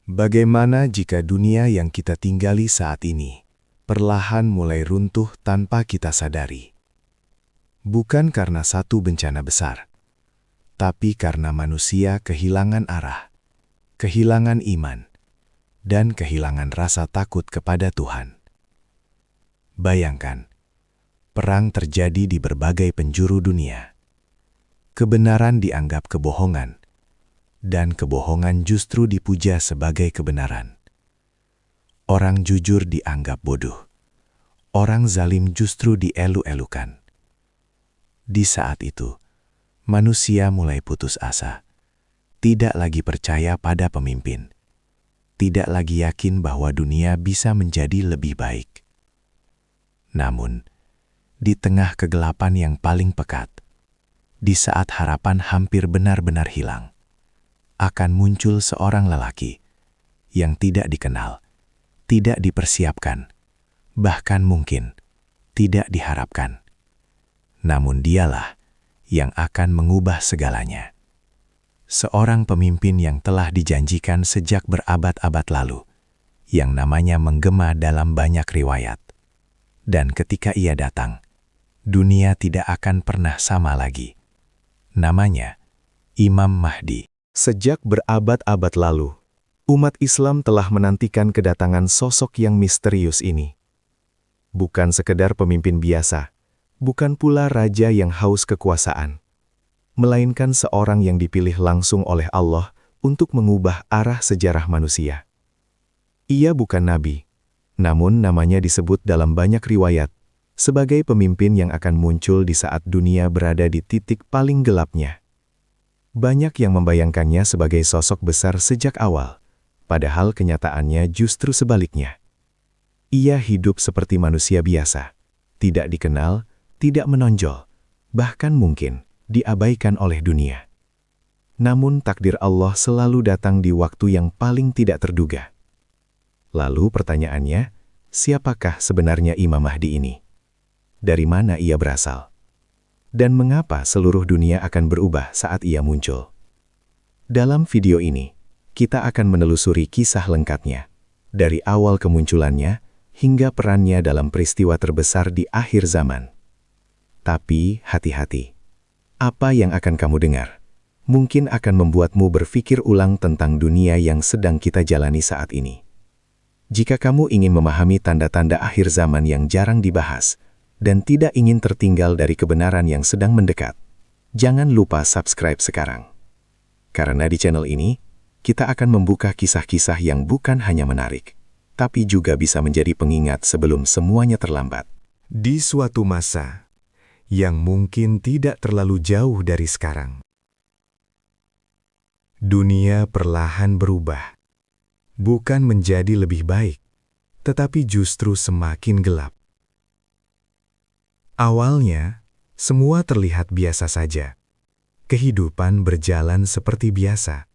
Bagaimana jika dunia yang kita tinggali saat ini perlahan mulai runtuh tanpa kita sadari? Bukan karena satu bencana besar, tapi karena manusia kehilangan arah, kehilangan iman, dan kehilangan rasa takut kepada Tuhan. Bayangkan, perang terjadi di berbagai penjuru dunia. Kebenaran dianggap kebohongan, dan kebohongan justru dipuja sebagai kebenaran. Orang jujur dianggap bodoh. Orang zalim justru dielu-elukan. Di saat itu, manusia mulai putus asa. Tidak lagi percaya pada pemimpin. Tidak lagi yakin bahwa dunia bisa menjadi lebih baik. Namun, di tengah kegelapan yang paling pekat, di saat harapan hampir benar-benar hilang, akan muncul seorang lelaki yang tidak dikenal, tidak dipersiapkan, bahkan mungkin tidak diharapkan. Namun dialah yang akan mengubah segalanya. Seorang pemimpin yang telah dijanjikan sejak berabad-abad lalu, yang namanya menggema dalam banyak riwayat. Dan ketika ia datang, dunia tidak akan pernah sama lagi. Namanya Imam Mahdi. Sejak berabad-abad lalu, umat Islam telah menantikan kedatangan sosok yang misterius ini. Bukan sekedar pemimpin biasa, bukan pula raja yang haus kekuasaan, melainkan seorang yang dipilih langsung oleh Allah untuk mengubah arah sejarah manusia. Ia bukan nabi, namun namanya disebut dalam banyak riwayat sebagai pemimpin yang akan muncul di saat dunia berada di titik paling gelapnya. Banyak yang membayangkannya sebagai sosok besar sejak awal, padahal kenyataannya justru sebaliknya. Ia hidup seperti manusia biasa, tidak dikenal, tidak menonjol, bahkan mungkin diabaikan oleh dunia. Namun takdir Allah selalu datang di waktu yang paling tidak terduga. Lalu pertanyaannya, siapakah sebenarnya Imam Mahdi ini? Dari mana ia berasal? Dan mengapa seluruh dunia akan berubah saat ia muncul? Dalam video ini, kita akan menelusuri kisah lengkapnya, dari awal kemunculannya hingga perannya dalam peristiwa terbesar di akhir zaman. Tapi hati-hati, apa yang akan kamu dengar mungkin akan membuatmu berpikir ulang tentang dunia yang sedang kita jalani saat ini. Jika kamu ingin memahami tanda-tanda akhir zaman yang jarang dibahas, dan tidak ingin tertinggal dari kebenaran yang sedang mendekat, jangan lupa subscribe sekarang. Karena di channel ini, kita akan membuka kisah-kisah yang bukan hanya menarik, tapi juga bisa menjadi pengingat sebelum semuanya terlambat. Di suatu masa yang mungkin tidak terlalu jauh dari sekarang, dunia perlahan berubah. Bukan menjadi lebih baik, tetapi justru semakin gelap. Awalnya, semua terlihat biasa saja. Kehidupan berjalan seperti biasa.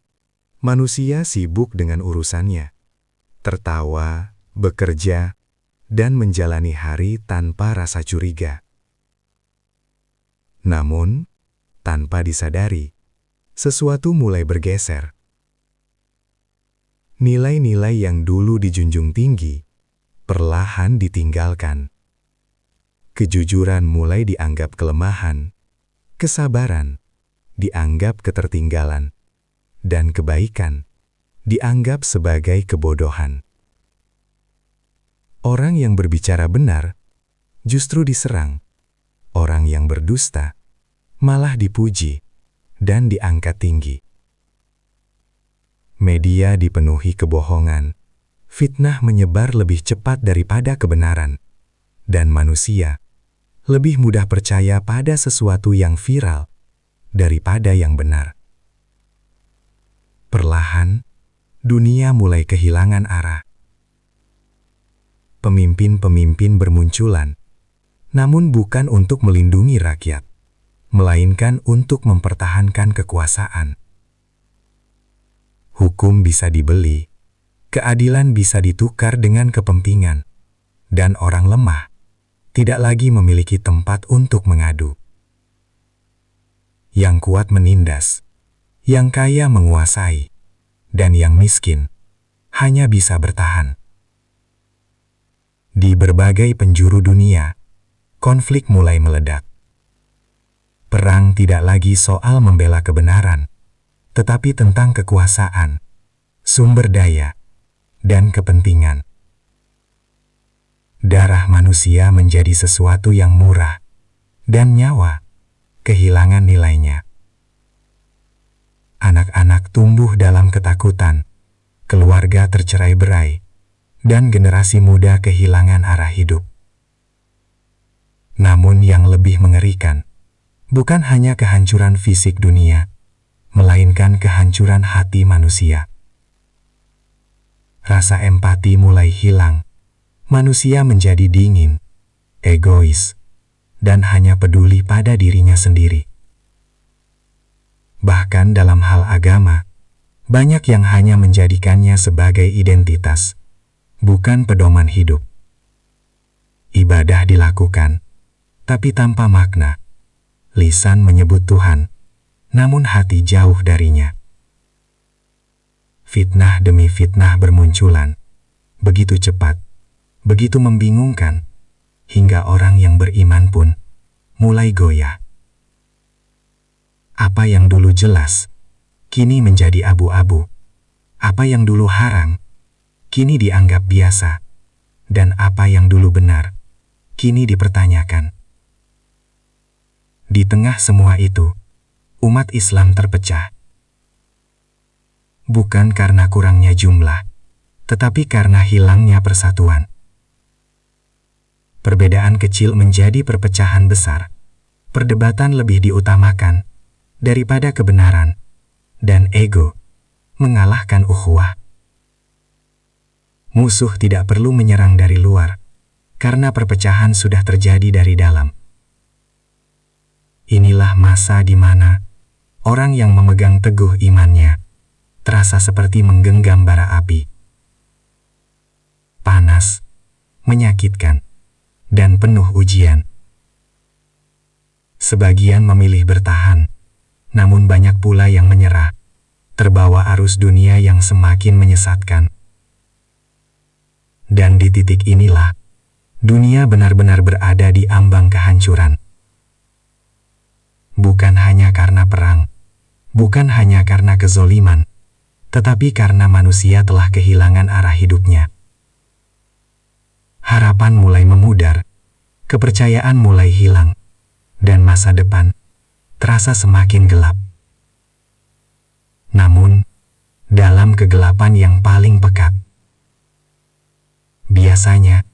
Manusia sibuk dengan urusannya, tertawa, bekerja, dan menjalani hari tanpa rasa curiga. Namun, tanpa disadari, sesuatu mulai bergeser. Nilai-nilai yang dulu dijunjung tinggi, perlahan ditinggalkan. Kejujuran mulai dianggap kelemahan, kesabaran dianggap ketertinggalan, dan kebaikan dianggap sebagai kebodohan. Orang yang berbicara benar justru diserang, orang yang berdusta malah dipuji dan diangkat tinggi. Media dipenuhi kebohongan, fitnah menyebar lebih cepat daripada kebenaran, dan manusia lebih mudah percaya pada sesuatu yang viral daripada yang benar. Perlahan, dunia mulai kehilangan arah. Pemimpin-pemimpin bermunculan, namun bukan untuk melindungi rakyat, melainkan untuk mempertahankan kekuasaan. Hukum bisa dibeli, keadilan bisa ditukar dengan kepentingan, dan orang lemah tidak lagi memiliki tempat untuk mengadu. Yang kuat menindas, yang kaya menguasai, dan yang miskin hanya bisa bertahan. Di berbagai penjuru dunia, konflik mulai meledak. Perang tidak lagi soal membela kebenaran, tetapi tentang kekuasaan, sumber daya, dan kepentingan. Darah manusia menjadi sesuatu yang murah, dan nyawa kehilangan nilainya. Anak-anak tumbuh dalam ketakutan, keluarga tercerai-berai, dan generasi muda kehilangan arah hidup. Namun yang lebih mengerikan, bukan hanya kehancuran fisik dunia, melainkan kehancuran hati manusia. Rasa empati mulai hilang, manusia menjadi dingin, egois, dan hanya peduli pada dirinya sendiri. Bahkan dalam hal agama, banyak yang hanya menjadikannya sebagai identitas, bukan pedoman hidup. Ibadah dilakukan, tapi tanpa makna. Lisan menyebut Tuhan, namun hati jauh darinya. Fitnah demi fitnah bermunculan, begitu cepat, begitu membingungkan, hingga orang yang beriman pun mulai goyah. Apa yang dulu jelas, kini menjadi abu-abu. Apa yang dulu haram, kini dianggap biasa. Dan apa yang dulu benar, kini dipertanyakan. Di tengah semua itu, umat Islam terpecah. Bukan karena kurangnya jumlah, tetapi karena hilangnya persatuan. Perbedaan kecil menjadi perpecahan besar. Perdebatan lebih diutamakan daripada kebenaran, dan ego mengalahkan ukhuwah. Musuh tidak perlu menyerang dari luar, karena perpecahan sudah terjadi dari dalam. Inilah masa di mana orang yang memegang teguh imannya terasa seperti menggenggam bara api. Panas, menyakitkan, dan penuh ujian. Sebagian memilih bertahan, namun banyak pula yang menyerah, terbawa arus dunia yang semakin menyesatkan. Dan di titik inilah, dunia benar-benar berada di ambang kehancuran. Bukan hanya karena perang, bukan hanya karena kezoliman, tetapi karena manusia telah kehilangan arah hidupnya. Harapan mulai memudar, kepercayaan mulai hilang, dan masa depan terasa semakin gelap. Namun, dalam kegelapan yang paling pekat, biasanya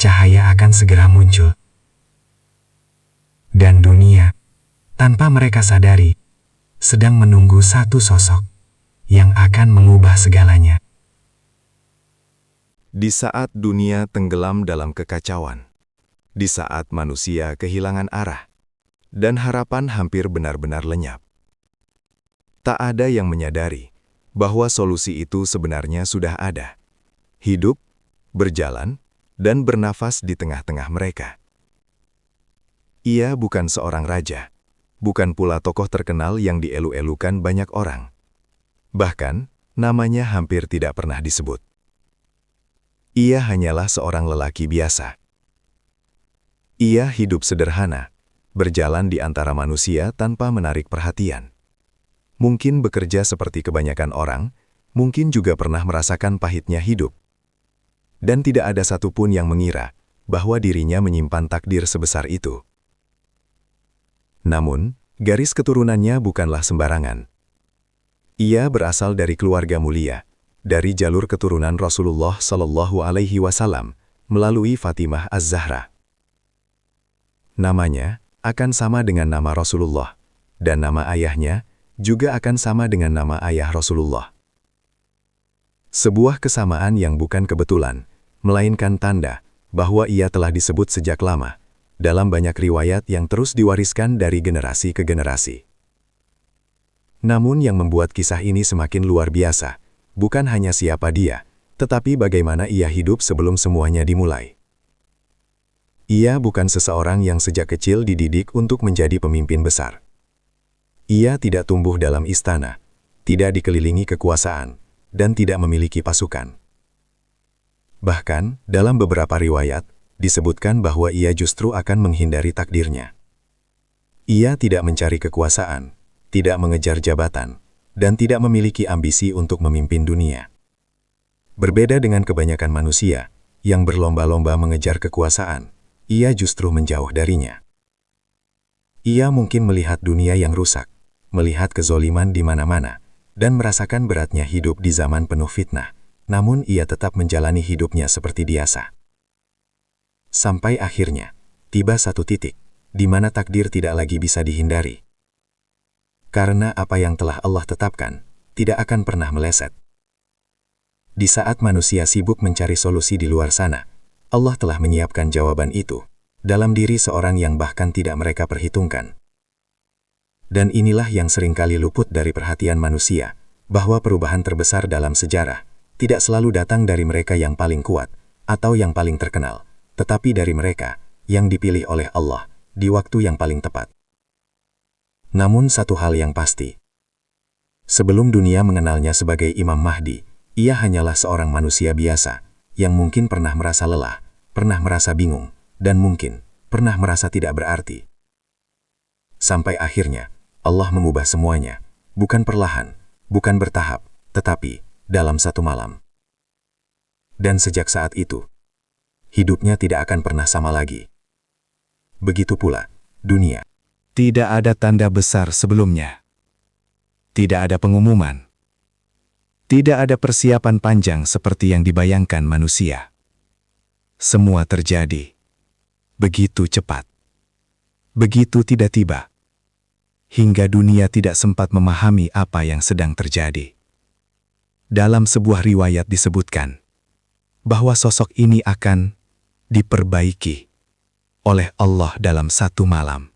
cahaya akan segera muncul. Dan dunia, tanpa mereka sadari, sedang menunggu satu sosok yang akan mengubah segalanya. Di saat dunia tenggelam dalam kekacauan, di saat manusia kehilangan arah, dan harapan hampir benar-benar lenyap, tak ada yang menyadari bahwa solusi itu sebenarnya sudah ada. Hidup, berjalan, dan bernafas di tengah-tengah mereka. Ia bukan seorang raja, bukan pula tokoh terkenal yang dielu-elukan banyak orang. Bahkan, namanya hampir tidak pernah disebut. Ia hanyalah seorang lelaki biasa. Ia hidup sederhana, berjalan di antara manusia tanpa menarik perhatian. Mungkin bekerja seperti kebanyakan orang, mungkin juga pernah merasakan pahitnya hidup. Dan tidak ada satupun yang mengira bahwa dirinya menyimpan takdir sebesar itu. Namun, garis keturunannya bukanlah sembarangan. Ia berasal dari keluarga mulia, dari jalur keturunan Rasulullah Shallallahu Alaihi Wasallam melalui Fatimah Az-Zahra. Namanya akan sama dengan nama Rasulullah, dan nama ayahnya juga akan sama dengan nama ayah Rasulullah. Sebuah kesamaan yang bukan kebetulan, melainkan tanda bahwa ia telah disebut sejak lama, dalam banyak riwayat yang terus diwariskan dari generasi ke generasi. Namun yang membuat kisah ini semakin luar biasa, bukan hanya siapa dia, tetapi bagaimana ia hidup sebelum semuanya dimulai. Ia bukan seseorang yang sejak kecil dididik untuk menjadi pemimpin besar. Ia tidak tumbuh dalam istana, tidak dikelilingi kekuasaan, dan tidak memiliki pasukan. Bahkan, dalam beberapa riwayat, disebutkan bahwa ia justru akan menghindari takdirnya. Ia tidak mencari kekuasaan, tidak mengejar jabatan, dan tidak memiliki ambisi untuk memimpin dunia. Berbeda dengan kebanyakan manusia, yang berlomba-lomba mengejar kekuasaan, ia justru menjauh darinya. Ia mungkin melihat dunia yang rusak, melihat kezoliman di mana-mana, dan merasakan beratnya hidup di zaman penuh fitnah, namun ia tetap menjalani hidupnya seperti biasa. Sampai akhirnya, tiba satu titik, di mana takdir tidak lagi bisa dihindari. Karena apa yang telah Allah tetapkan, tidak akan pernah meleset. Di saat manusia sibuk mencari solusi di luar sana, Allah telah menyiapkan jawaban itu dalam diri seorang yang bahkan tidak mereka perhitungkan. Dan inilah yang seringkali luput dari perhatian manusia, bahwa perubahan terbesar dalam sejarah tidak selalu datang dari mereka yang paling kuat atau yang paling terkenal, tetapi dari mereka yang dipilih oleh Allah di waktu yang paling tepat. Namun satu hal yang pasti, sebelum dunia mengenalnya sebagai Imam Mahdi, ia hanyalah seorang manusia biasa yang mungkin pernah merasa lelah, pernah merasa bingung, dan mungkin pernah merasa tidak berarti. Sampai akhirnya, Allah mengubah semuanya, bukan perlahan, bukan bertahap, tetapi dalam satu malam. Dan sejak saat itu, hidupnya tidak akan pernah sama lagi. Begitu pula dunia. Tidak ada tanda besar sebelumnya. Tidak ada pengumuman. Tidak ada persiapan panjang seperti yang dibayangkan manusia. Semua terjadi begitu cepat, begitu tiba-tiba, hingga dunia tidak sempat memahami apa yang sedang terjadi. Dalam sebuah riwayat disebutkan bahwa sosok ini akan diperbaiki oleh Allah dalam satu malam.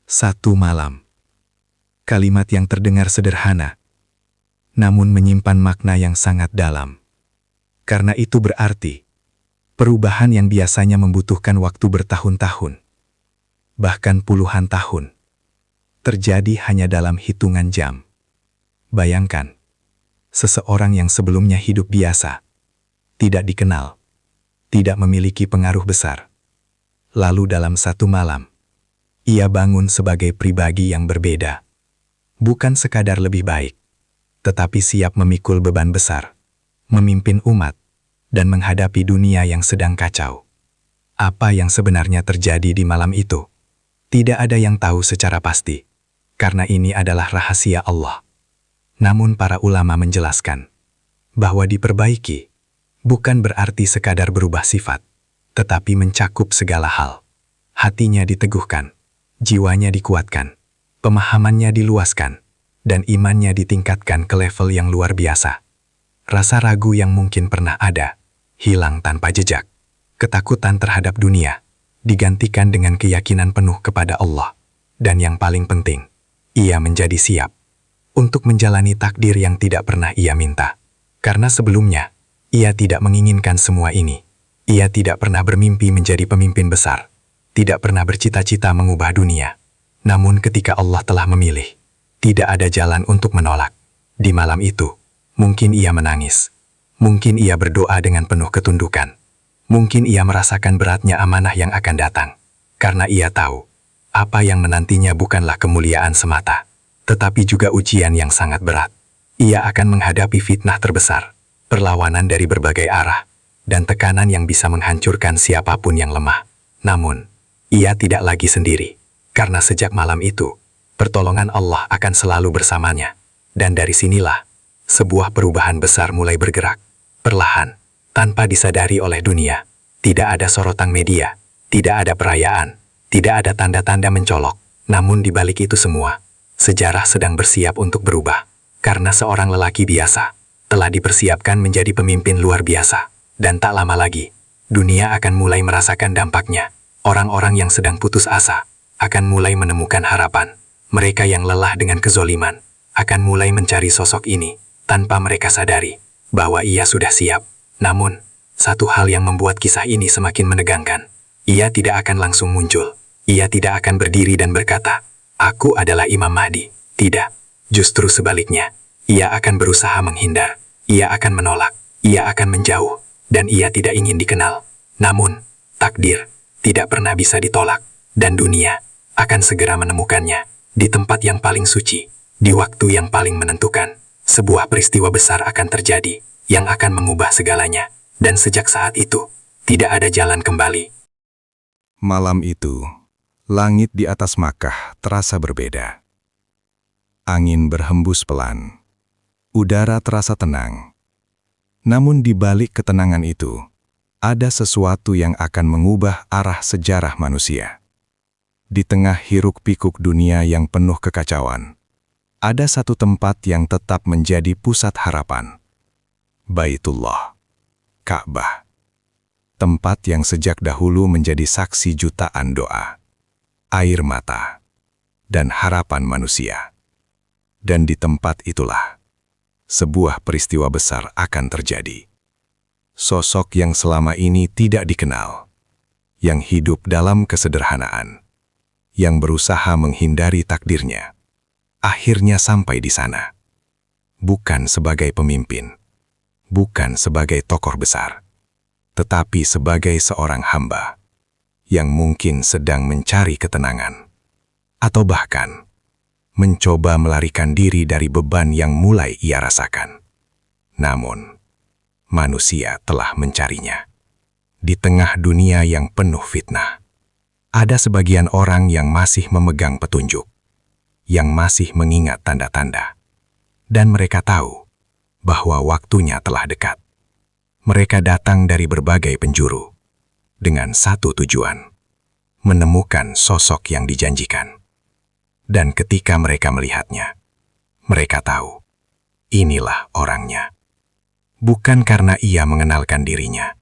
Satu malam. Kalimat yang terdengar sederhana, namun menyimpan makna yang sangat dalam. Karena itu berarti, perubahan yang biasanya membutuhkan waktu bertahun-tahun, bahkan puluhan tahun, terjadi hanya dalam hitungan jam. Bayangkan, seseorang yang sebelumnya hidup biasa, tidak dikenal, tidak memiliki pengaruh besar. Lalu dalam satu malam, ia bangun sebagai pribadi yang berbeda. Bukan sekadar lebih baik, tetapi siap memikul beban besar, memimpin umat, dan menghadapi dunia yang sedang kacau. Apa yang sebenarnya terjadi di malam itu, tidak ada yang tahu secara pasti, karena ini adalah rahasia Allah. Namun para ulama menjelaskan bahwa diperbaiki bukan berarti sekadar berubah sifat, tetapi mencakup segala hal. Hatinya diteguhkan, jiwanya dikuatkan, pemahamannya diluaskan, dan imannya ditingkatkan ke level yang luar biasa. Rasa ragu yang mungkin pernah ada, hilang tanpa jejak. Ketakutan terhadap dunia digantikan dengan keyakinan penuh kepada Allah. Dan yang paling penting, ia menjadi siap untuk menjalani takdir yang tidak pernah ia minta. Karena sebelumnya, ia tidak menginginkan semua ini. Ia tidak pernah bermimpi menjadi pemimpin besar, tidak pernah bercita-cita mengubah dunia. Namun ketika Allah telah memilih, tidak ada jalan untuk menolak. Di malam itu, mungkin ia menangis. Mungkin ia berdoa dengan penuh ketundukan. Mungkin ia merasakan beratnya amanah yang akan datang. Karena ia tahu, apa yang menantinya bukanlah kemuliaan semata, tetapi juga ujian yang sangat berat. Ia akan menghadapi fitnah terbesar, perlawanan dari berbagai arah, dan tekanan yang bisa menghancurkan siapapun yang lemah. Namun, ia tidak lagi sendiri, karena sejak malam itu, pertolongan Allah akan selalu bersamanya. Dan dari sinilah, sebuah perubahan besar mulai bergerak. Perlahan, tanpa disadari oleh dunia. Tidak ada sorotan media, tidak ada perayaan, tidak ada tanda-tanda mencolok. Namun di balik itu semua, sejarah sedang bersiap untuk berubah. Karena seorang lelaki biasa telah dipersiapkan menjadi pemimpin luar biasa. Dan tak lama lagi, dunia akan mulai merasakan dampaknya. Orang-orang yang sedang putus asa akan mulai menemukan harapan. Mereka yang lelah dengan kezoliman akan mulai mencari sosok ini tanpa mereka sadari bahwa ia sudah siap. Namun, satu hal yang membuat kisah ini semakin menegangkan. Ia tidak akan langsung muncul. Ia tidak akan berdiri dan berkata, "Aku adalah Imam Mahdi." Tidak. Justru sebaliknya. Ia akan berusaha menghindar. Ia akan menolak. Ia akan menjauh. dan ia tidak ingin dikenal. Namun, takdir tidak pernah bisa ditolak, dan dunia akan segera menemukannya di tempat yang paling suci, di waktu yang paling menentukan. Sebuah peristiwa besar akan terjadi yang akan mengubah segalanya, dan sejak saat itu, tidak ada jalan kembali. Malam itu, langit di atas Makkah terasa berbeda. Angin berhembus pelan. Udara terasa tenang. Namun di balik ketenangan itu, ada sesuatu yang akan mengubah arah sejarah manusia. Di tengah hiruk-pikuk dunia yang penuh kekacauan, ada satu tempat yang tetap menjadi pusat harapan. Baitullah, Ka'bah. Tempat yang sejak dahulu menjadi saksi jutaan doa, air mata, dan harapan manusia. Dan di tempat itulah, sebuah peristiwa besar akan terjadi. Sosok yang selama ini tidak dikenal, yang hidup dalam kesederhanaan, yang berusaha menghindari takdirnya, akhirnya sampai di sana. Bukan sebagai pemimpin, bukan sebagai tokoh besar, tetapi sebagai seorang hamba yang mungkin sedang mencari ketenangan, atau bahkan mencoba melarikan diri dari beban yang mulai ia rasakan. Namun, manusia telah mencarinya. Di tengah dunia yang penuh fitnah, ada sebagian orang yang masih memegang petunjuk, yang masih mengingat tanda-tanda, dan mereka tahu bahwa waktunya telah dekat. Mereka datang dari berbagai penjuru, dengan satu tujuan, menemukan sosok yang dijanjikan. Dan ketika mereka melihatnya, mereka tahu, inilah orangnya. Bukan karena ia mengenalkan dirinya,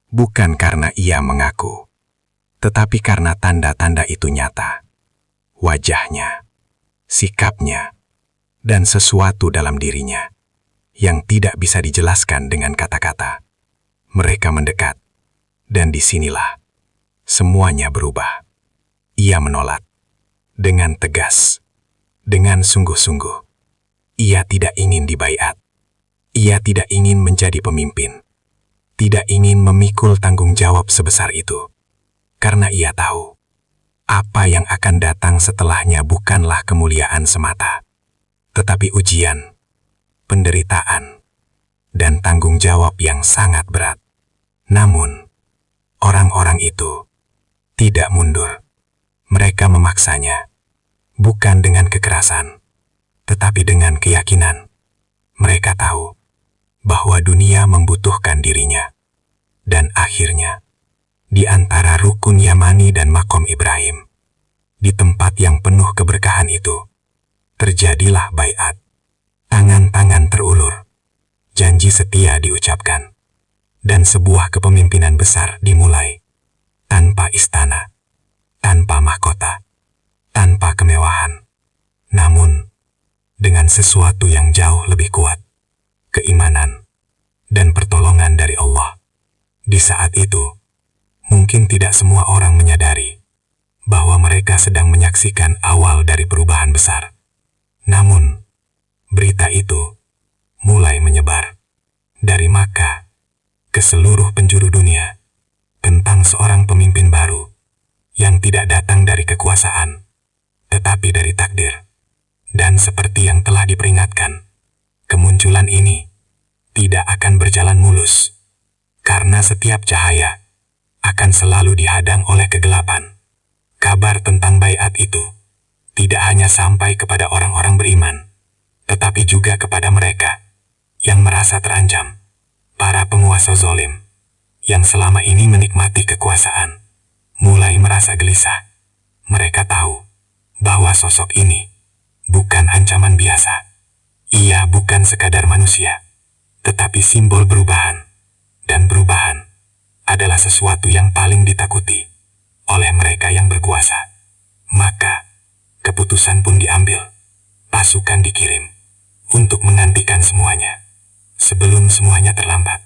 bukan karena ia mengaku, tetapi karena tanda-tanda itu nyata. Wajahnya, sikapnya, dan sesuatu dalam dirinya yang tidak bisa dijelaskan dengan kata-kata. Mereka mendekat, dan disinilah semuanya berubah. Ia menolak dengan tegas, dengan sungguh-sungguh. Ia tidak ingin dibaiat. Ia tidak ingin menjadi pemimpin. Tidak ingin memikul tanggung jawab sebesar itu. Karena ia tahu, apa yang akan datang setelahnya bukanlah kemuliaan semata, tetapi ujian, penderitaan, dan tanggung jawab yang sangat berat. Namun, orang-orang itu tidak mundur. Mereka memaksanya, bukan dengan kekerasan, tetapi dengan keyakinan. Mereka tahu bahwa dunia membutuhkan dirinya. Dan akhirnya, di antara rukun Yamani dan makom Ibrahim, di tempat yang penuh keberkahan itu, terjadilah baiat. Tangan-tangan terulur, janji setia diucapkan, dan sebuah kepemimpinan besar dimulai, tanpa istana, tanpa mahkota, tanpa kemewahan, namun dengan sesuatu yang jauh lebih kuat, keimanan dan pertolongan dari Allah. Di saat itu, mungkin tidak semua orang menyadari bahwa mereka sedang menyaksikan awal dari perubahan besar. Namun, berita itu mulai menyebar dari Makkah ke seluruh penjuru dunia tentang seorang pemimpin baru yang tidak datang dari kekuasaan, tetapi dari takdir. Dan seperti yang telah diperingatkan, kemunculan ini tidak akan berjalan mulus, karena setiap cahaya akan selalu dihadang oleh kegelapan. Kabar tentang baiat itu tidak hanya sampai kepada orang-orang beriman, tetapi juga kepada mereka yang merasa terancam, para penguasa zalim yang selama ini menikmati kekuasaan, mulai merasa gelisah. Mereka tahu bahwa sosok ini bukan ancaman biasa. Ia bukan sekadar manusia, tetapi simbol perubahan. Dan perubahan adalah sesuatu yang paling ditakuti oleh mereka yang berkuasa. Maka, keputusan pun diambil. Pasukan dikirim untuk menghentikan semuanya sebelum semuanya terlambat.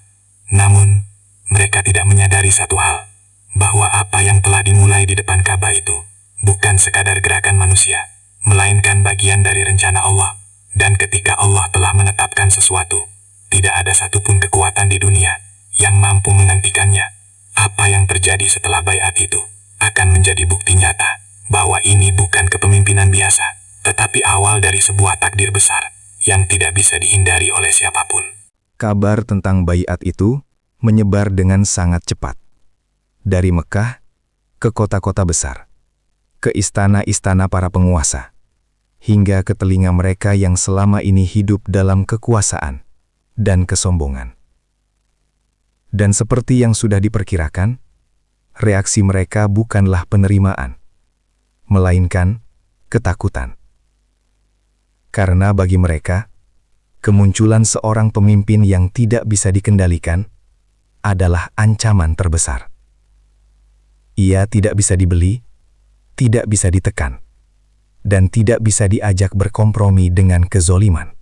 Namun, mereka tidak menyadari satu hal, bahwa apa yang telah dimulai di depan Ka'bah itu bukan sekadar gerakan manusia, melainkan bagian dari rencana Allah. Dan ketika Allah telah menetapkan sesuatu, tidak ada satupun kekuatan di dunia yang mampu menghentikannya. Apa yang terjadi setelah baiat itu akan menjadi bukti nyata bahwa ini bukan kepemimpinan biasa, tetapi awal dari sebuah takdir besar yang tidak bisa dihindari oleh siapapun. Kabar tentang baiat itu menyebar dengan sangat cepat. Dari Mekah ke kota-kota besar, ke istana-istana para penguasa, hingga ke telinga mereka yang selama ini hidup dalam kekuasaan dan kesombongan. Dan seperti yang sudah diperkirakan, reaksi mereka bukanlah penerimaan, melainkan ketakutan. Karena bagi mereka, kemunculan seorang pemimpin yang tidak bisa dikendalikan adalah ancaman terbesar. Ia tidak bisa dibeli, tidak bisa ditekan, dan tidak bisa diajak berkompromi dengan kezoliman.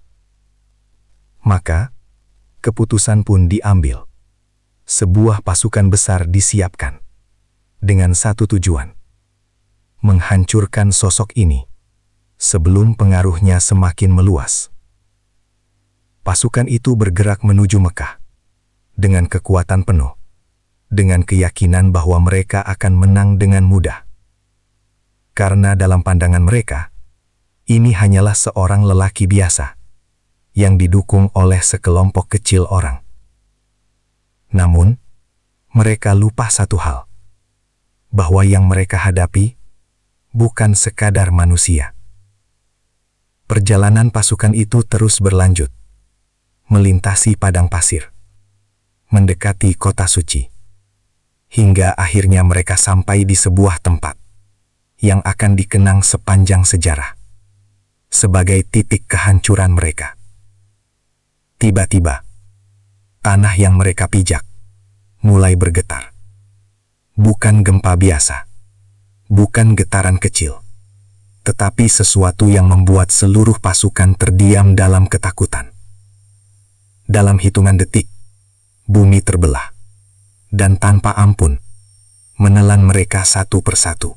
Maka, keputusan pun diambil. Sebuah pasukan besar disiapkan dengan satu tujuan: menghancurkan sosok ini sebelum pengaruhnya semakin meluas. Pasukan itu bergerak menuju Mekah dengan kekuatan penuh, dengan keyakinan bahwa mereka akan menang dengan mudah. Karena dalam pandangan mereka, ini hanyalah seorang lelaki biasa yang didukung oleh sekelompok kecil orang. Namun, mereka lupa satu hal, bahwa yang mereka hadapi bukan sekadar manusia. Perjalanan pasukan itu terus berlanjut, melintasi padang pasir, mendekati kota suci, hingga akhirnya mereka sampai di sebuah tempat yang akan dikenang sepanjang sejarah sebagai titik kehancuran mereka. Tiba-tiba, tanah yang mereka pijak mulai bergetar. Bukan gempa biasa, bukan getaran kecil, tetapi sesuatu yang membuat seluruh pasukan terdiam dalam ketakutan. Dalam hitungan detik, bumi terbelah, dan tanpa ampun menelan mereka satu persatu.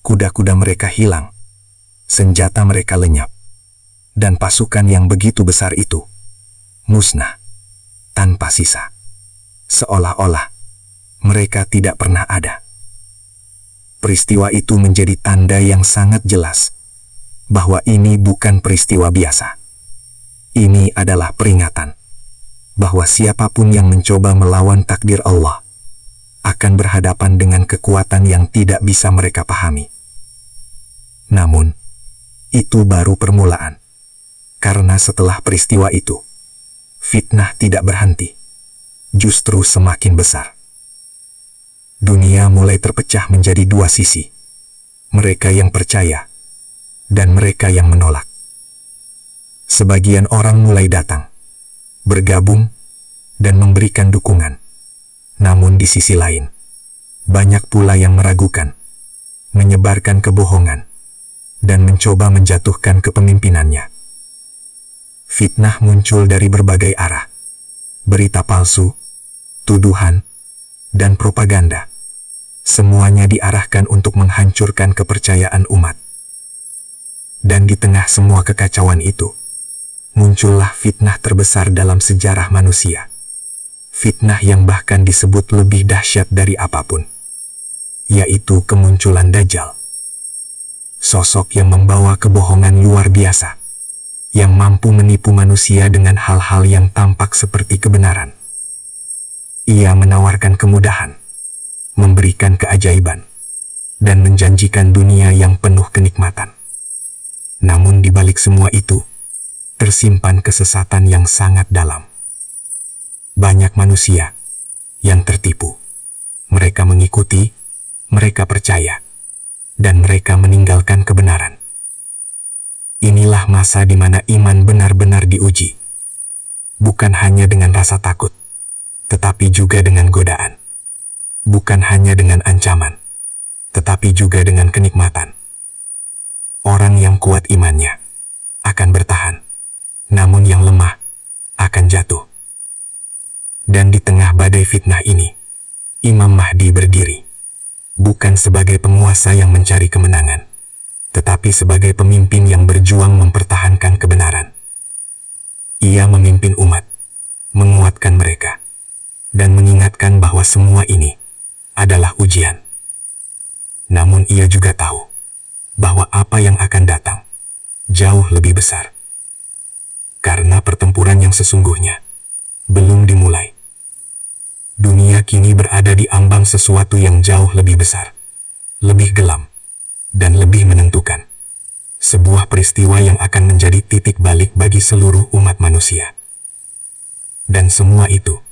Kuda-kuda mereka hilang, senjata mereka lenyap, dan pasukan yang begitu besar itu musnah tanpa sisa, seolah-olah mereka tidak pernah ada. Peristiwa itu menjadi tanda yang sangat jelas bahwa ini bukan peristiwa biasa. Ini adalah peringatan bahwa siapapun yang mencoba melawan takdir Allah akan berhadapan dengan kekuatan yang tidak bisa mereka pahami. Namun, itu baru permulaan, karena setelah peristiwa itu, fitnah tidak berhenti, justru semakin besar. Dunia mulai terpecah menjadi dua sisi, mereka yang percaya dan mereka yang menolak. Sebagian orang mulai datang, bergabung, dan memberikan dukungan. Namun di sisi lain, banyak pula yang meragukan, menyebarkan kebohongan, dan mencoba menjatuhkan kepemimpinannya. Fitnah muncul dari berbagai arah, berita palsu, tuduhan, dan propaganda. Semuanya diarahkan untuk menghancurkan kepercayaan umat. Dan di tengah semua kekacauan itu, muncullah fitnah terbesar dalam sejarah manusia. Fitnah yang bahkan disebut lebih dahsyat dari apapun, yaitu kemunculan Dajjal. Sosok yang membawa kebohongan luar biasa, yang mampu menipu manusia dengan hal-hal yang tampak seperti kebenaran. Ia menawarkan kemudahan, memberikan keajaiban, dan menjanjikan dunia yang penuh kenikmatan. Namun di balik semua itu, tersimpan kesesatan yang sangat dalam. Banyak manusia yang tertipu. Mereka mengikuti, mereka percaya, dan mereka meninggalkan kebenaran. Inilah masa di mana iman benar-benar diuji. Bukan hanya dengan rasa takut, tetapi juga dengan godaan. Bukan hanya dengan ancaman, tetapi juga dengan kenikmatan. Orang yang kuat imannya akan bertahan, namun yang lemah akan jatuh. Dan di tengah badai fitnah ini, Imam Mahdi berdiri, bukan sebagai penguasa yang mencari kemenangan, tetapi sebagai pemimpin yang berjuang mempertahankan kebenaran. Ia memimpin umat, menguatkan mereka, bahwa semua ini adalah ujian. Namun ia juga tahu bahwa apa yang akan datang jauh lebih besar. Karena pertempuran yang sesungguhnya belum dimulai. Dunia kini berada di ambang sesuatu yang jauh lebih besar, lebih gelam, dan lebih menentukan. Sebuah peristiwa yang akan menjadi titik balik bagi seluruh umat manusia. Dan semua itu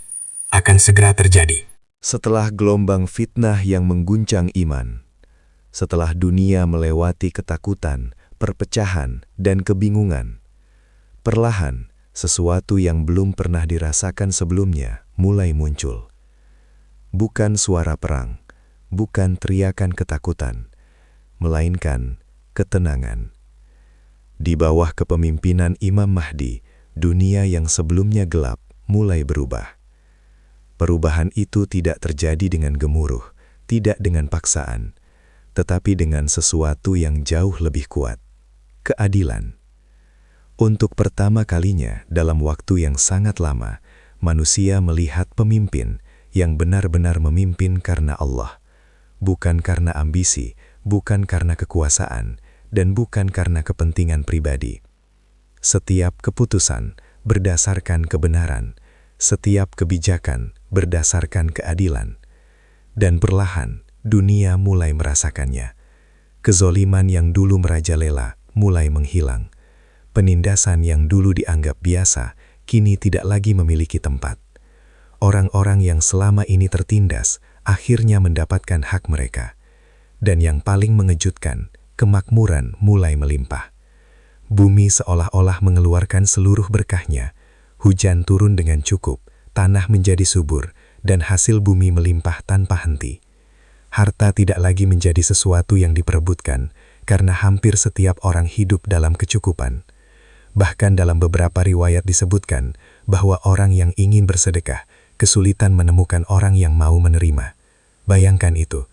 akan segera terjadi. Setelah gelombang fitnah yang mengguncang iman, setelah dunia melewati ketakutan, perpecahan, dan kebingungan, perlahan sesuatu yang belum pernah dirasakan sebelumnya mulai muncul. Bukan suara perang, bukan teriakan ketakutan, melainkan ketenangan. Di bawah kepemimpinan Imam Mahdi, dunia yang sebelumnya gelap mulai berubah. Perubahan itu tidak terjadi dengan gemuruh, tidak dengan paksaan, tetapi dengan sesuatu yang jauh lebih kuat, keadilan. Untuk pertama kalinya dalam waktu yang sangat lama, manusia melihat pemimpin yang benar-benar memimpin karena Allah, bukan karena ambisi, bukan karena kekuasaan, dan bukan karena kepentingan pribadi. Setiap keputusan berdasarkan kebenaran, setiap kebijakan berdasarkan keadilan. Dan perlahan, dunia mulai merasakannya. Kezoliman yang dulu merajalela mulai menghilang. Penindasan yang dulu dianggap biasa, kini tidak lagi memiliki tempat. Orang-orang yang selama ini tertindas, akhirnya mendapatkan hak mereka. Dan yang paling mengejutkan, kemakmuran mulai melimpah. Bumi seolah-olah mengeluarkan seluruh berkahnya. Hujan turun dengan cukup, tanah menjadi subur, dan hasil bumi melimpah tanpa henti. Harta tidak lagi menjadi sesuatu yang diperebutkan, karena hampir setiap orang hidup dalam kecukupan. Bahkan dalam beberapa riwayat disebutkan bahwa orang yang ingin bersedekah kesulitan menemukan orang yang mau menerima. Bayangkan itu.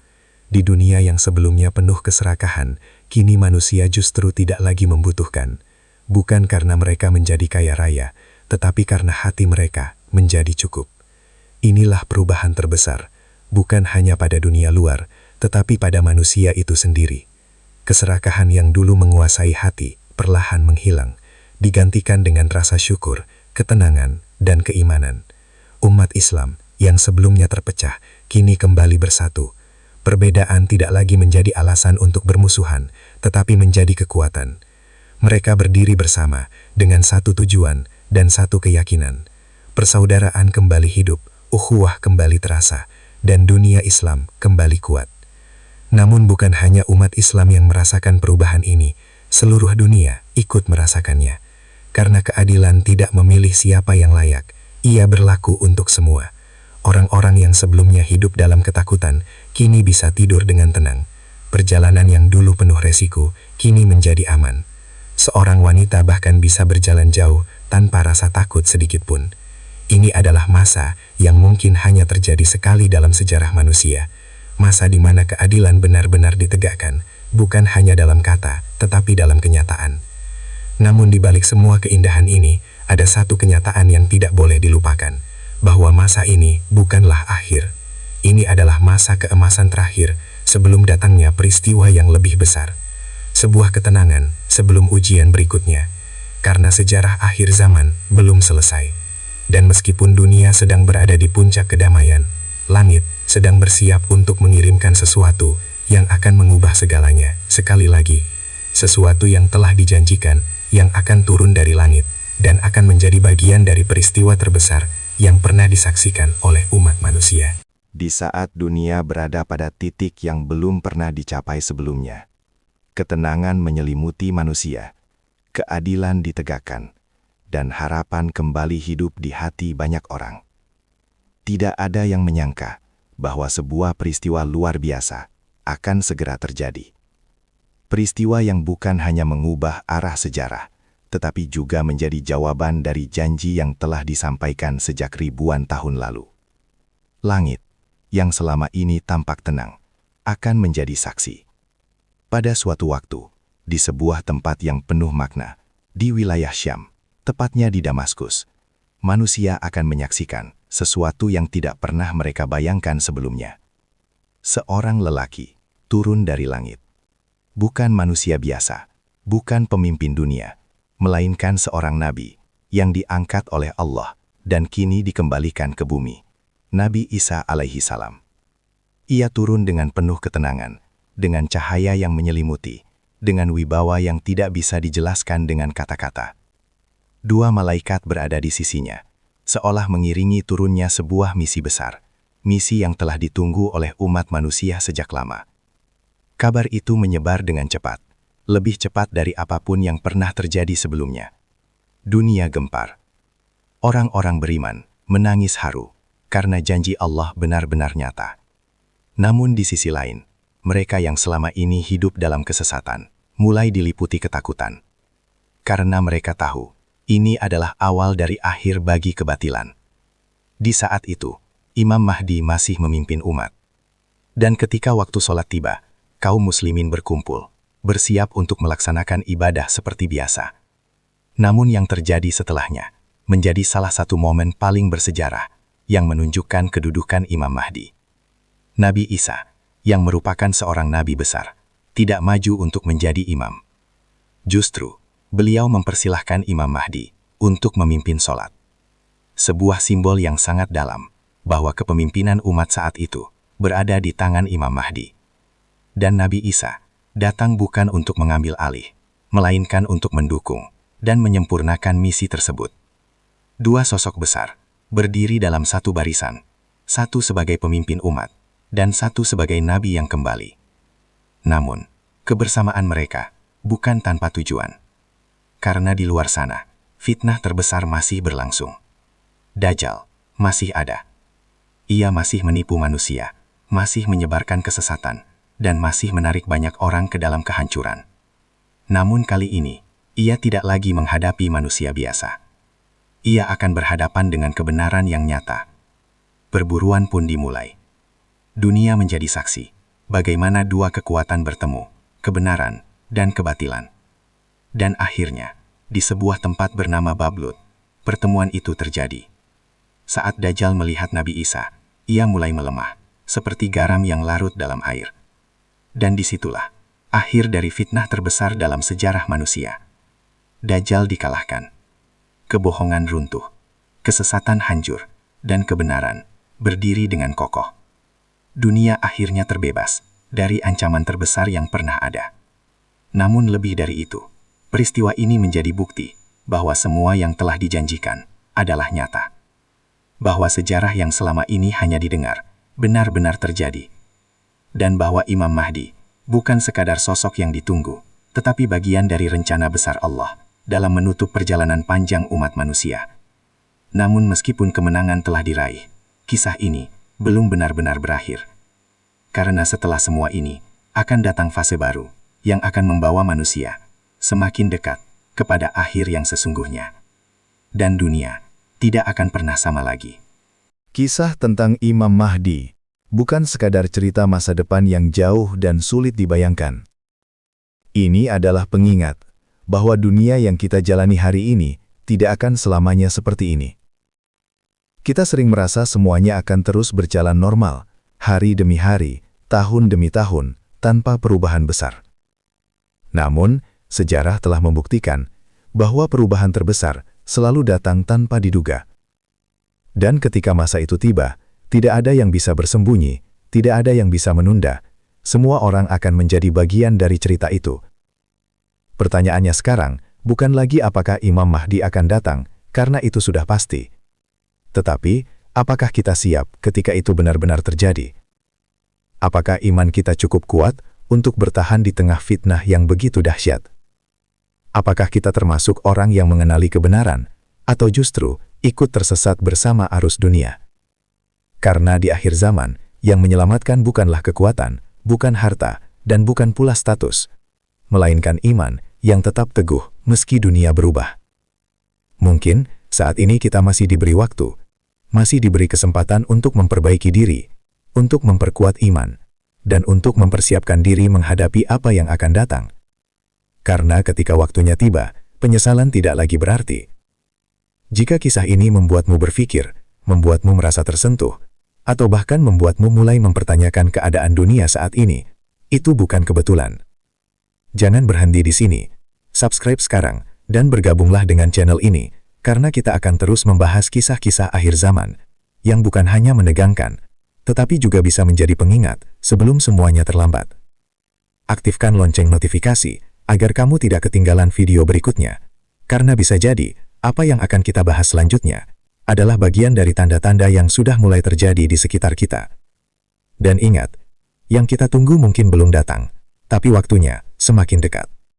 Di dunia yang sebelumnya penuh keserakahan, kini manusia justru tidak lagi membutuhkan. Bukan karena mereka menjadi kaya raya, tetapi karena hati mereka menjadi cukup. Inilah perubahan terbesar, bukan hanya pada dunia luar, tetapi pada manusia itu sendiri. Keserakahan yang dulu menguasai hati, perlahan menghilang, digantikan dengan rasa syukur, ketenangan, dan keimanan. Umat Islam yang sebelumnya terpecah, kini kembali bersatu. Perbedaan tidak lagi menjadi alasan untuk bermusuhan, tetapi menjadi kekuatan. Mereka berdiri bersama dengan satu tujuan dan satu keyakinan. Persaudaraan kembali hidup, ukhuwah kembali terasa, dan dunia Islam kembali kuat. Namun bukan hanya umat Islam yang merasakan perubahan ini, seluruh dunia ikut merasakannya. Karena keadilan tidak memilih siapa yang layak, ia berlaku untuk semua. Orang-orang yang sebelumnya hidup dalam ketakutan, kini bisa tidur dengan tenang. Perjalanan yang dulu penuh resiko, kini menjadi aman. Seorang wanita bahkan bisa berjalan jauh tanpa rasa takut sedikit pun. Ini adalah masa yang mungkin hanya terjadi sekali dalam sejarah manusia. Masa di mana keadilan benar-benar ditegakkan, bukan hanya dalam kata, tetapi dalam kenyataan. Namun di balik semua keindahan ini, ada satu kenyataan yang tidak boleh dilupakan. Bahwa masa ini bukanlah akhir. Ini adalah masa keemasan terakhir sebelum datangnya peristiwa yang lebih besar. Sebuah ketenangan sebelum ujian berikutnya. Karena sejarah akhir zaman belum selesai. Dan meskipun dunia sedang berada di puncak kedamaian, langit sedang bersiap untuk mengirimkan sesuatu yang akan mengubah segalanya. Sekali lagi, sesuatu yang telah dijanjikan yang akan turun dari langit dan akan menjadi bagian dari peristiwa terbesar yang pernah disaksikan oleh umat manusia. Di saat dunia berada pada titik yang belum pernah dicapai sebelumnya, ketenangan menyelimuti manusia, keadilan ditegakkan, dan harapan kembali hidup di hati banyak orang. Tidak ada yang menyangka bahwa sebuah peristiwa luar biasa akan segera terjadi. Peristiwa yang bukan hanya mengubah arah sejarah, tetapi juga menjadi jawaban dari janji yang telah disampaikan sejak ribuan tahun lalu. Langit, yang selama ini tampak tenang, akan menjadi saksi. Pada suatu waktu, di sebuah tempat yang penuh makna, di wilayah Syam, tepatnya di Damaskus, manusia akan menyaksikan sesuatu yang tidak pernah mereka bayangkan sebelumnya. Seorang lelaki turun dari langit. Bukan manusia biasa, bukan pemimpin dunia, melainkan seorang nabi yang diangkat oleh Allah dan kini dikembalikan ke bumi. Nabi Isa alaihi salam. Ia turun dengan penuh ketenangan, dengan cahaya yang menyelimuti, dengan wibawa yang tidak bisa dijelaskan dengan kata-kata. Dua malaikat berada di sisinya, seolah mengiringi turunnya sebuah misi besar, misi yang telah ditunggu oleh umat manusia sejak lama. Kabar itu menyebar dengan cepat, lebih cepat dari apapun yang pernah terjadi sebelumnya. Dunia gempar. Orang-orang beriman menangis haru, karena janji Allah benar-benar nyata. Namun di sisi lain, mereka yang selama ini hidup dalam kesesatan, mulai diliputi ketakutan. Karena mereka tahu, ini adalah awal dari akhir bagi kebatilan. Di saat itu, Imam Mahdi masih memimpin umat. Dan ketika waktu sholat tiba, kaum muslimin berkumpul, bersiap untuk melaksanakan ibadah seperti biasa. Namun yang terjadi setelahnya, menjadi salah satu momen paling bersejarah, yang menunjukkan kedudukan Imam Mahdi. Nabi Isa, yang merupakan seorang nabi besar, tidak maju untuk menjadi imam. Justru, beliau mempersilahkan Imam Mahdi untuk memimpin sholat. Sebuah simbol yang sangat dalam, bahwa kepemimpinan umat saat itu berada di tangan Imam Mahdi. Dan Nabi Isa datang bukan untuk mengambil alih, melainkan untuk mendukung dan menyempurnakan misi tersebut. Dua sosok besar, berdiri dalam satu barisan, satu sebagai pemimpin umat, dan satu sebagai nabi yang kembali. Namun, kebersamaan mereka bukan tanpa tujuan. Karena di luar sana, fitnah terbesar masih berlangsung. Dajjal masih ada. Ia masih menipu manusia, masih menyebarkan kesesatan, dan masih menarik banyak orang ke dalam kehancuran. Namun kali ini, ia tidak lagi menghadapi manusia biasa. Ia akan berhadapan dengan kebenaran yang nyata. Perburuan pun dimulai. Dunia menjadi saksi, bagaimana dua kekuatan bertemu, kebenaran dan kebatilan. Dan akhirnya, di sebuah tempat bernama Bablut, pertemuan itu terjadi. Saat Dajjal melihat Nabi Isa, ia mulai melemah, seperti garam yang larut dalam air. Dan disitulah, akhir dari fitnah terbesar dalam sejarah manusia. Dajjal dikalahkan. Kebohongan runtuh, kesesatan hancur, dan kebenaran berdiri dengan kokoh. Dunia akhirnya terbebas dari ancaman terbesar yang pernah ada. Namun lebih dari itu, peristiwa ini menjadi bukti bahwa semua yang telah dijanjikan adalah nyata. Bahwa sejarah yang selama ini hanya didengar, benar-benar terjadi. Dan bahwa Imam Mahdi bukan sekadar sosok yang ditunggu, tetapi bagian dari rencana besar Allah dalam menutup perjalanan panjang umat manusia. Namun meskipun kemenangan telah diraih, kisah ini belum benar-benar berakhir. Karena setelah semua ini, akan datang fase baru, yang akan membawa manusia semakin dekat kepada akhir yang sesungguhnya. Dan dunia tidak akan pernah sama lagi. Kisah tentang Imam Mahdi bukan sekadar cerita masa depan yang jauh dan sulit dibayangkan. Ini adalah pengingat bahwa dunia yang kita jalani hari ini tidak akan selamanya seperti ini. Kita sering merasa semuanya akan terus berjalan normal, hari demi hari, tahun demi tahun, tanpa perubahan besar. Namun, sejarah telah membuktikan bahwa perubahan terbesar selalu datang tanpa diduga. Dan ketika masa itu tiba, tidak ada yang bisa bersembunyi, tidak ada yang bisa menunda. Semua orang akan menjadi bagian dari cerita itu. Pertanyaannya sekarang, bukan lagi apakah Imam Mahdi akan datang, karena itu sudah pasti. Tetapi, apakah kita siap ketika itu benar-benar terjadi? Apakah iman kita cukup kuat untuk bertahan di tengah fitnah yang begitu dahsyat? Apakah kita termasuk orang yang mengenali kebenaran, atau justru ikut tersesat bersama arus dunia? Karena di akhir zaman, yang menyelamatkan bukanlah kekuatan, bukan harta, dan bukan pula status, melainkan iman yang tetap teguh meski dunia berubah. Mungkin saat ini kita masih diberi waktu, masih diberi kesempatan untuk memperbaiki diri, untuk memperkuat iman, dan untuk mempersiapkan diri menghadapi apa yang akan datang. Karena ketika waktunya tiba, penyesalan tidak lagi berarti. Jika kisah ini membuatmu berpikir, membuatmu merasa tersentuh, atau bahkan membuatmu mulai mempertanyakan keadaan dunia saat ini, itu bukan kebetulan. Jangan berhenti di sini. Subscribe sekarang, dan bergabunglah dengan channel ini, karena kita akan terus membahas kisah-kisah akhir zaman, yang bukan hanya menegangkan, tetapi juga bisa menjadi pengingat sebelum semuanya terlambat. Aktifkan lonceng notifikasi, agar kamu tidak ketinggalan video berikutnya, karena bisa jadi, apa yang akan kita bahas selanjutnya, adalah bagian dari tanda-tanda yang sudah mulai terjadi di sekitar kita. Dan ingat, yang kita tunggu mungkin belum datang, tapi waktunya semakin dekat.